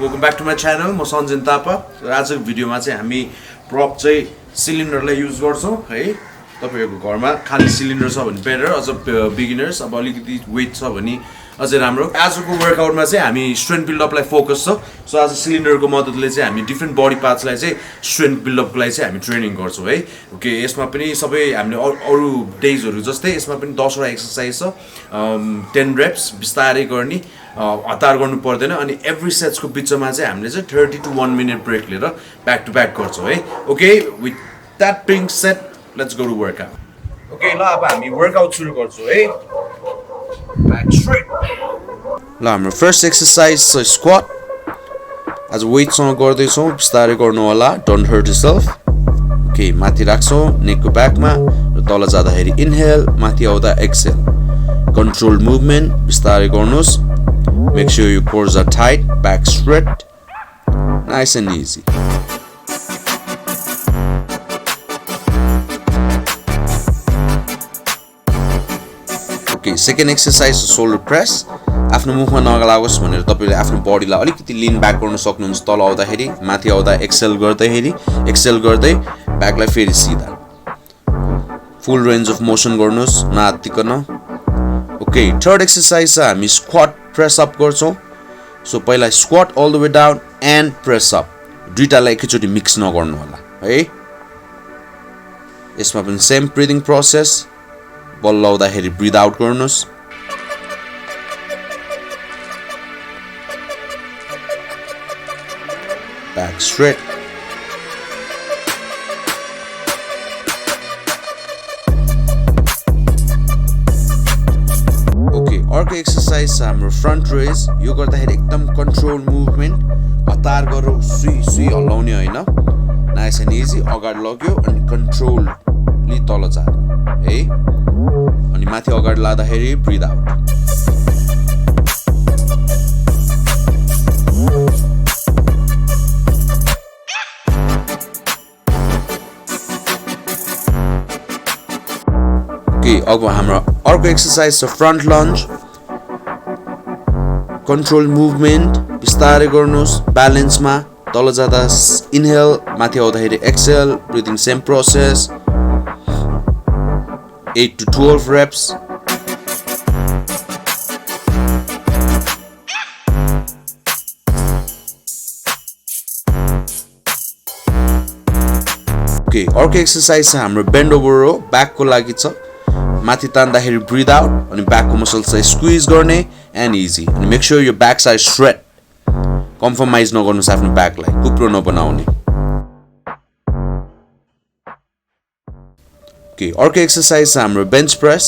Welcome back to my channel. म Sanjen Thapa. आजको भिडियोमा चाहिँ हामी प्रप चाहिँ सिलिन्डरलाई युज गर्छौं है। तपाईहरुको घरमा खाली सिलिन्डर छ भने बेटर, अझ बिगिनर्स अब अलिकति वेट छ भने अझै राम्रो। आजको वर्कआउटमा चाहिँ हामी स्ट्रेन्थ बिल्ड अपलाई फोकस छ। सो आज सिलिन्डरको मद्दतले चाहिँ हामी डिफरेन्ट बडी पार्ट्सलाई चाहिँ स्ट्रेन्थ बिल्ड अपको लागि चाहिँ हामी ट्रेनिङ गर्छौं है। ओके, यसमा पनि सबै हामीले अरु डेजहरु जस्तै यसमा पनि 10 वटा एक्सरसाइज छ। 10 reps बिस्तारै गर्ने, हतार गर्नु पर्दैन अनि एभ्री सेट्सको बिचमा चाहिँ हामीले चाहिँ 30 to 1 minute ब्रेक लिएर ब्याक टु ब्याक गर्छौं है। Okay, with that being said, let's go to workout. Okay, ल अब हामी वर्कआउट सुरु गर्छौं है। Back straight. ल हाम्रो फर्स्ट एक्सरसाइज छ स्क्वाट। आज वेट सँग गर्दै छौं, बिस्तारै गर्नु होला, डोन्ट हर्ट योरसेल्फ। ओके, माथि राख्छौं नेकको ब्याकमा र तल जाँदाखेरि इनहेल, माथि आउँदा एक्सहेल। कन्ट्रोल मुभमेन्ट बिस्तारै गर्नुस्। Make sure your cores are tight, back straight, nice and easy. Okay, second exercise is shoulder press. आफ्नो मुखमा नगलाओस् भनेर तपाईले आफ्नो बडीलाई अलिकति लीन ब्याक गर्न सक्नुहुन्छ। तल आउँदाखेरि, माथि आउँदा एक्सेल गर्दै ब्याकलाई फेरि सिधा। फुल रेन्ज अफ मोसन गर्नुस्, नआत्तिकन। ओके, थर्ड एक्सरसाइज छ हामी स्क्वाट प्रेस अप गर्छौं। सो पहिला squat all the way down and press up. दुईटालाई एकैचोटी मिक्स नगर्नु होला है। यसमा पनि सेम ब्रिदिङ प्रोसेस। बल लाउँदाखेरि ब्रिथ आउट गर्नुस्। Back straight. अर्को एक्सरसाइज छ हाम्रो फ्रन्ट रेज। यो गर्दाखेरि एकदम कन्ट्रोल मुभमेन्ट, हतार गरेर सुई हल्लाउने हैन, नाइस एन्ड इजी। अगाडि लग्यो अनि कन्ट्रोलली तल झार्नु है, अनि माथि अगाडि लाँदाखेरि ब्रिथ आउट। ओके, अब हाम्रो अर्को एक्सरसाइज छ फ्रन्ट लन्ज। कन्ट्रोल मुभमेन्ट, बिस्तारै गर्नुस् ब्यालेन्समा। तल जाँदा इनहेल, माथि आउँदाखेरि exhale, breathing same process. 8 to 12 reps. Okay, अर्को एक्सरसाइज छ हाम्रो बेन्ड ओभर रो। ब्याकको लागि छ। माथि तान्दाखेरि ब्रिथ आउट अनि ब्याकको मसल्सलाई स्क्विज गर्ने एन्ड इजी। अनि मेक श्योर यो ब्याक साइड स्ट्रेट, कम्प्रोमाइज नगर्नुस् आफ्नो ब्याकलाई, कुप्रो नबनाउने। ओके, अर्को एक्सरसाइज छ हाम्रो बेन्च प्रेस।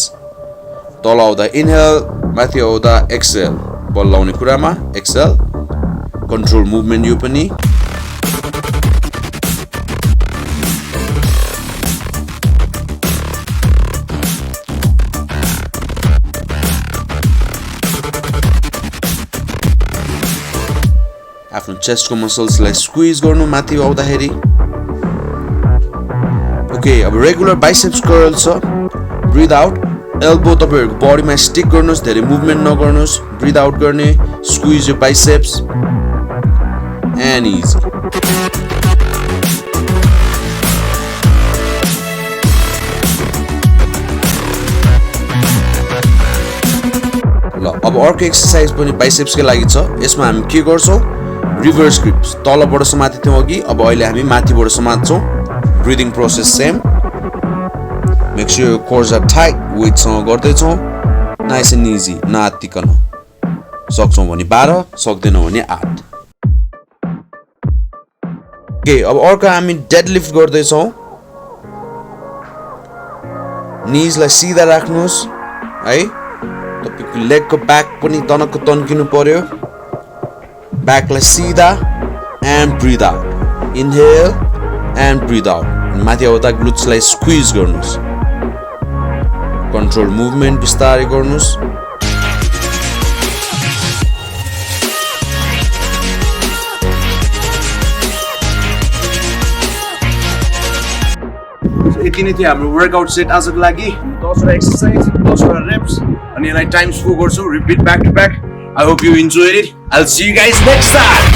तल आउँदा इनहेल, माथि आउँदा एक्सहेल, बल लाउने कुरामा एक्सहेल। कन्ट्रोल मुभमेन्ट यो पनि। आफ्नो चेस्टको मसल्सलाई स्क्विज गर्नु माथि आउँदाखेरि। ओके, अब रेगुलर बाइसेप्स कर्ल छ। ब्रिथ आउट, एल्बो तपाईहरुको बडीमा स्टिक गर्नुस्, धेरै मुभमेन्ट नगर्नुस्। ब्रिथ आउट गर्ने, squeeze your biceps and easy. ल अब अर्को एक्सरसाइज पनि बाइसेप्सकै लागि छ। यसमा हामी के गर्छौं, रिभर्स ग्रिप्स। तलबाट समाति थियौं अघि, अब अहिले हामी माथिबाट समात्छौं। Breathing process same. Make sure your cores are tight, weight सँग गर्दै छौं, नाइस एन्ड इजी, नआत्तिकन। सक्छौं भने 12, सक्दैनौं भने 8। ओके, अब अर्को हामी डेडलिफ्ट गर्दै छौं। नीजलाई सिधा राख्नुस् है। तपाईको लेगको ब्याक पनि तनक्क तन्किनु पर्यो। ब्याकलाई सिधा and breathe out. Inhale and breathe out. माथि आउँदा ग्लुट्सलाई स्क्विज गर्नुस्। कन्ट्रोल मुभमेन्ट बिस्तारै गर्नुस्। यति नै थियो हाम्रो वर्कआउट सेट आजको लागि। 10 वटा एक्सरसाइज, 10 वटा reps, and I times 4 गर्छु, repeat back to back. I hope you enjoyed it. I'll see you guys next time.